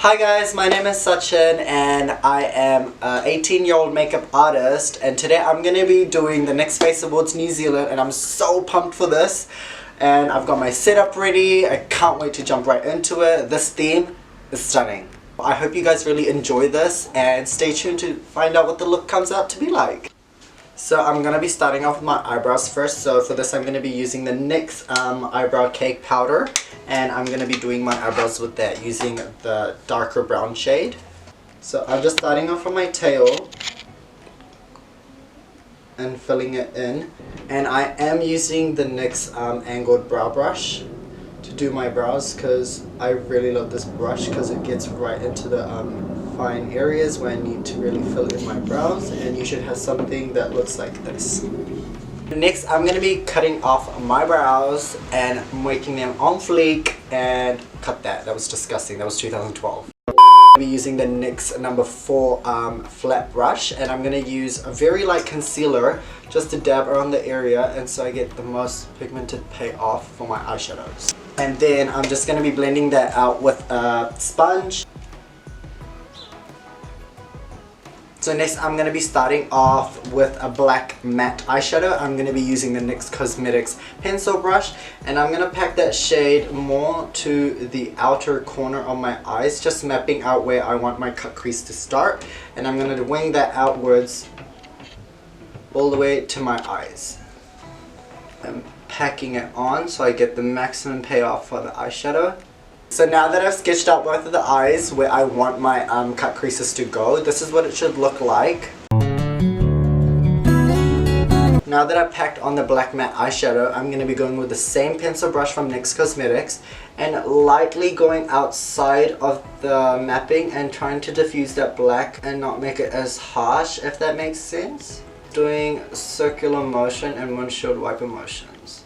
Hi guys, my name is Sachin and I am an 18-year-old makeup artist, and today I'm going to be doing the NYX Face Awards New Zealand, and I'm so pumped for this. And I've got my setup ready. I can't wait to jump right into it. This theme is stunning. I hope you guys really enjoy this and stay tuned to find out what the look comes out to be like. So I'm going to be starting off with my eyebrows first. So for this I'm going to be using the NYX eyebrow cake powder, and I'm going to be doing my eyebrows with that using the darker brown shade. So I'm just starting off on my tail and filling it in, and I am using the NYX angled brow brush to do my brows because I really love this brush because it gets right into the fine areas where I need to really fill in my brows, and you should have something that looks like this. Next I'm going to be cutting off my brows and making them on fleek, and cut that. That was disgusting. That was 2012. I'm going to be using the NYX number 4 flat brush, and I'm going to use a very light concealer just to dab around the area, and so I get the most pigmented payoff for my eyeshadows. And then I'm just going to be blending that out with a sponge. So next I'm going to be starting off with a black matte eyeshadow. I'm going to be using the NYX Cosmetics pencil brush, and I'm going to pack that shade more to the outer corner of my eyes, just mapping out where I want my cut crease to start, and I'm going to wing that outwards all the way to my eyes. I'm packing it on so I get the maximum payoff for the eyeshadow. So now that I've sketched out both of the eyes where I want my cut creases to go, this is what it should look like. Now that I've packed on the black matte eyeshadow, I'm going to be going with the same pencil brush from NYX Cosmetics and lightly going outside of the mapping and trying to diffuse that black and not make it as harsh, if that makes sense. Doing circular motion and windshield wiper motions.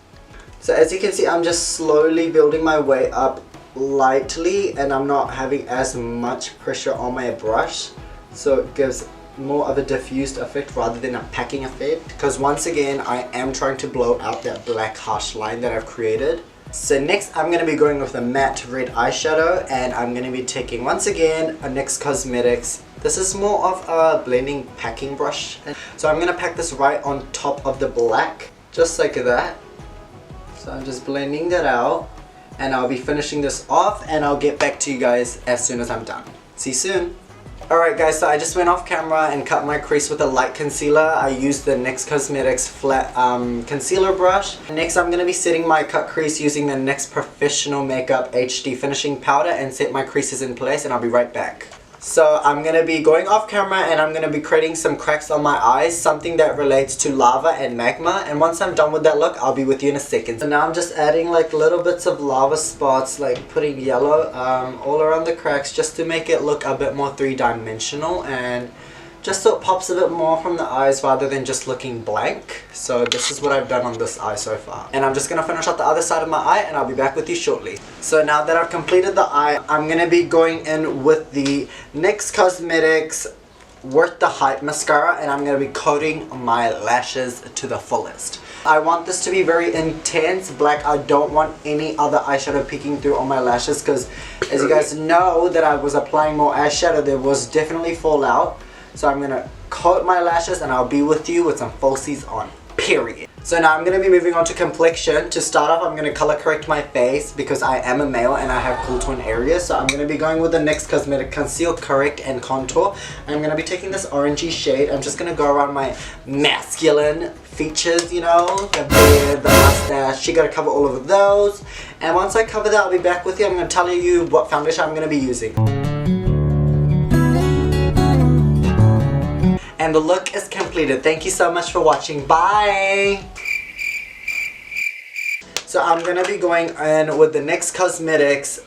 So as you can see, I'm just slowly building my way up lightly, and I'm not having as much pressure on my brush, so it gives more of a diffused effect rather than a packing effect, because once again I am trying to blow out that black harsh line that I've created. So next I'm going to be going with a matte red eyeshadow, and I'm going to be taking once again a NYX Cosmetics. This is more of a blending packing brush, so I'm going to pack this right on top of the black, just like that. So I'm just blending that out, and I'll be finishing this off, and I'll get back to you guys as soon as I'm done. See you soon. Alright guys, so I just went off camera and cut my crease with a light concealer. I used the NYX Cosmetics flat concealer brush. Next I'm going to be setting my cut crease using the NYX Professional Makeup HD Finishing Powder and set my creases in place, and I'll be right back. So I'm going to be going off camera and I'm going to be creating some cracks on my eyes, something that relates to lava and magma, and once I'm done with that look I'll be with you in a second. So now I'm just adding like little bits of lava spots, like putting yellow all around the cracks just to make it look a bit more three-dimensional, and just so it pops a bit more from the eyes rather than just looking blank. So this is what I've done on this eye so far. And I'm just going to finish out the other side of my eye, and I'll be back with you shortly. So now that I've completed the eye, I'm going to be going in with the NYX Cosmetics Worth the Hype mascara, and I'm going to be coating my lashes to the fullest. I want this to be very intense black. I don't want any other eyeshadow peeking through on my lashes, because as you guys know that I was applying more eyeshadow, there was definitely fallout. So I'm going to coat my lashes, and I'll be with you with some falsies on, period. So now I'm going to be moving on to complexion. To start off, I'm going to color correct my face because I am a male and I have cool tone areas. So I'm going to be going with the NYX Cosmetic Conceal, Correct and Contour. And I'm going to be taking this orangey shade. I'm just going to go around my masculine features, you know, the beard, the mustache. You got to cover all of those. And once I cover that, I'll be back with you. I'm going to tell you what foundation I'm going to be using. And the look is completed. Thank you so much for watching. Bye! So I'm going to be going in with the NYX Cosmetics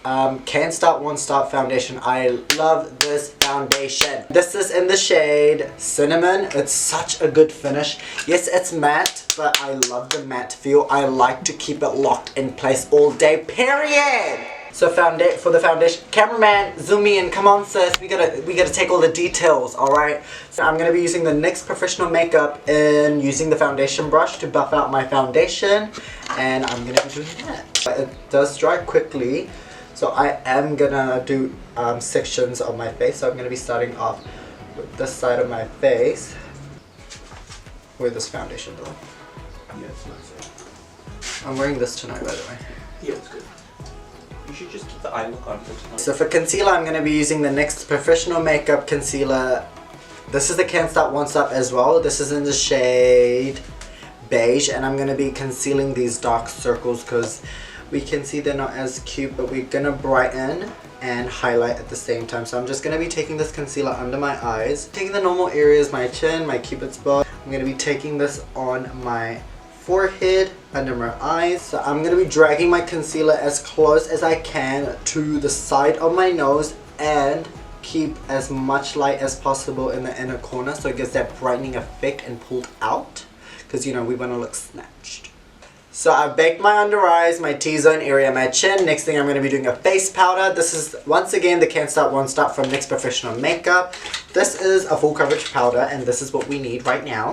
Can't Stop Won't Stop foundation. I love this foundation. This is in the shade Cinnamon. It's such a good finish. Yes, it's matte, but I love the matte feel. I like to keep it locked in place all day, period! So for the foundation, cameraman, zoom me in. Come on, sis. We gotta take all the details. All right. So I'm gonna be using the NYX Professional Makeup and using the foundation brush to buff out my foundation, and I'm gonna be doing that. It does dry quickly, so I am gonna do sections of my face. So I'm going to be starting off with this side of my face. Wear this foundation though. Yeah, it's nice. I'm wearing this tonight, by the way. Yeah, it's good. You should just keep the eye look on for tonight. So for concealer, I'm going to be using the NYX Professional Makeup Concealer. This is the Can't Stop Won't Stop as well. This is in the shade beige, and I'm going to be concealing these dark circles because we can see they're not as cute, but we're going to brighten and highlight at the same time. So I'm just going to be taking this concealer under my eyes, taking the normal areas, my chin, my cupid's bow. I'm going to be taking this on my forehead, under my eyes. So I'm going to be dragging my concealer as close as I can to the side of my nose and keep as much light as possible in the inner corner so it gives that brightening effect and pulled out, because you know we want to look snatched. So I've baked my under eyes, my T-zone area, my chin. Next thing I'm going to be doing a face powder. This is once again the Can't Stop Won't Stop from NYX Professional Makeup. This is a full coverage powder and this is what we need right now.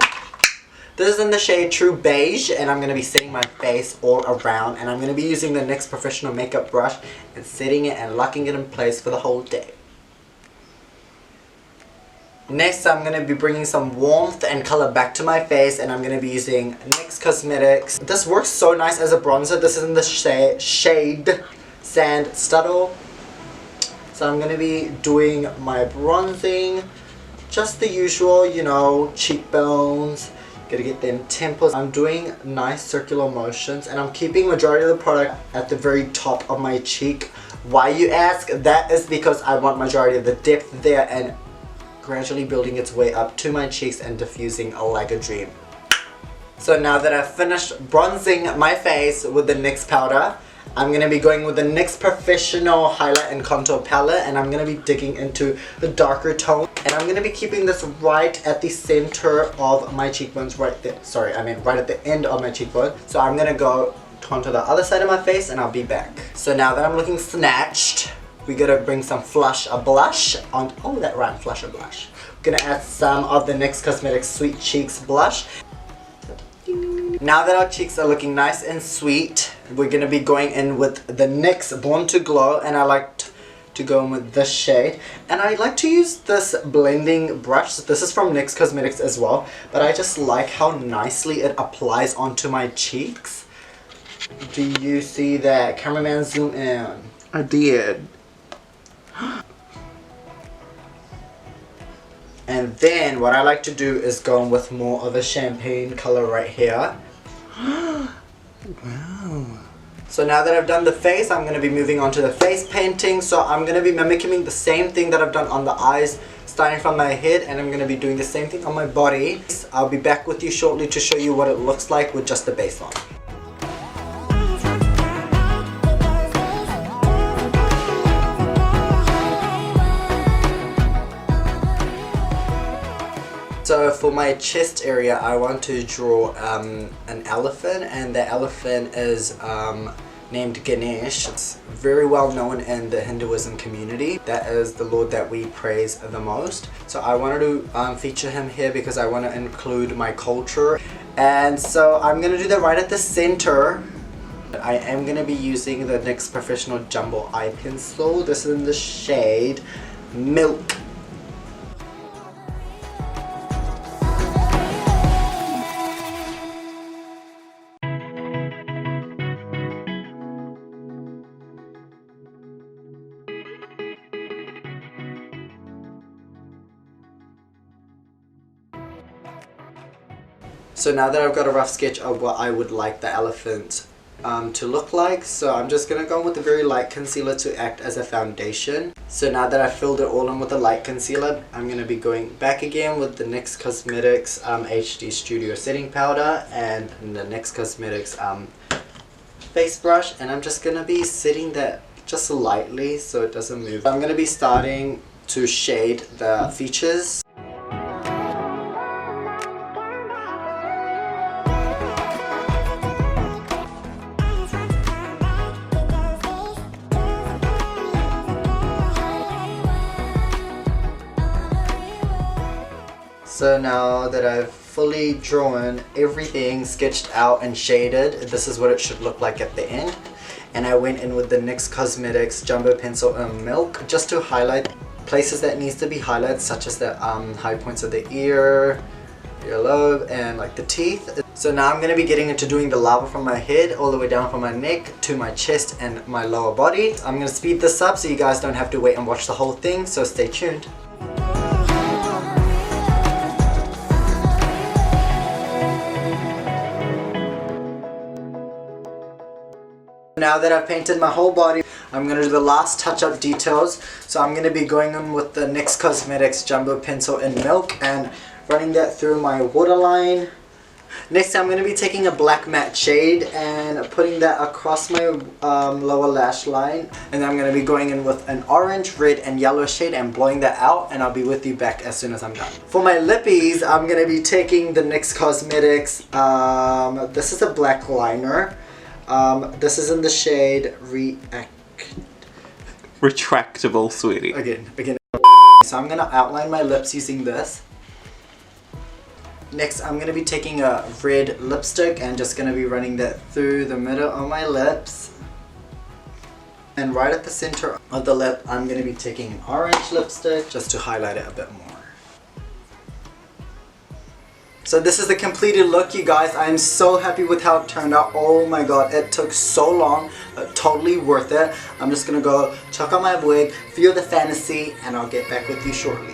This is in the shade True Beige, and I'm going to be setting my face all around, and I'm going to be using the NYX Professional Makeup brush and setting it and locking it in place for the whole day. Next, I'm going to be bringing some warmth and color back to my face, and I'm going to be using NYX Cosmetics. This works so nice as a bronzer. This is in the shade Sand Studdle. So I'm going to be doing my bronzing, just the usual, you know, cheekbones. Gotta get them temples. I'm doing nice circular motions, and I'm keeping majority of the product at the very top of my cheek. Why, you ask? That is because I want majority of the depth there and gradually building its way up to my cheeks and diffusing like a dream. So now that I've finished bronzing my face with the NYX powder, I'm going to be going with the NYX Professional Highlight and Contour Palette, and I'm going to be digging into the darker tone. And I'm going to be keeping this right at the center of my cheekbones, right there. Sorry, I mean right at the end of my cheekbone. So I'm going to go onto the other side of my face and I'll be back. So now that I'm looking snatched, we gotta bring some blush on. Oh, that rhymed, blush. We're gonna add some of the NYX Cosmetics Sweet Cheeks blush. Now that our cheeks are looking nice and sweet, we're gonna be going in with the NYX Born to Glow, and I like to go in with this shade. And I like to use this blending brush. This is from NYX Cosmetics as well, but I just like how nicely it applies onto my cheeks. Do you see that? Cameraman, zoom in. I did. And then what I like to do is go in with more of a champagne color right here. Wow. So now that I've done the face, I'm going to be moving on to the face painting. So I'm going to be mimicking the same thing that I've done on the eyes, starting from my head, and I'm going to be doing the same thing on my body. I'll be back with you shortly to show you what it looks like with just the base on. So for my chest area, I want to draw an elephant, and the elephant is named Ganesh. It's very well known in the Hinduism community. That is the Lord that we praise the most. So I wanted to feature him here because I want to include my culture. And so I'm going to do that right at the center. I am going to be using the NYX Professional Jumbo Eye Pencil. This is in the shade Milk. So now that I've got a rough sketch of what I would like the elephant to look like, so I'm just going to go with a very light concealer to act as a foundation. So now that I've filled it all in with a light concealer, I'm going to be going back again with the NYX Cosmetics HD Studio Setting Powder and the NYX Cosmetics face brush, and I'm just going to be setting that just lightly so it doesn't move. I'm going to be starting to shade the features. So now that I've fully drawn everything, sketched out and shaded, this is what it should look like at the end. and I went in with the NYX Cosmetics Jumbo Pencil in Milk just to highlight places that needs to be highlighted, such as the high points of the earlobe, and like the teeth. So now I'm going to be getting into doing the lava from my head all the way down from my neck to my chest and my lower body. I'm going to speed this up so you guys don't have to wait and watch the whole thing, so stay tuned. Now that I've painted my whole body, I'm going to do the last touch-up details. So I'm going to be going in with the NYX Cosmetics Jumbo Pencil in Milk and running that through my waterline. Next, I'm going to be taking a black matte shade and putting that across my lower lash line. And then I'm going to be going in with an orange, red, and yellow shade and blowing that out. And I'll be with you back as soon as I'm done. For my lippies, I'm going to be taking the NYX Cosmetics. This is a black liner. This is in the shade Retractable, sweetie. Again. So I'm going to outline my lips using this. Next, I'm going to be taking a red lipstick and just going to be running that through the middle of my lips. And right at the center of the lip, I'm going to be taking an orange lipstick just to highlight it a bit more. So this is the completed look, you guys. I'm so happy with how it turned out. Oh my god, it took so long, but totally worth it. I'm just going to go check out my wig, feel the fantasy, and I'll get back with you shortly.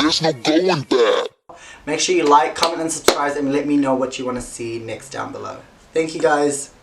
There's no going back. Make sure you like, comment, and subscribe, and let me know what you want to see next down below. Thank you, guys.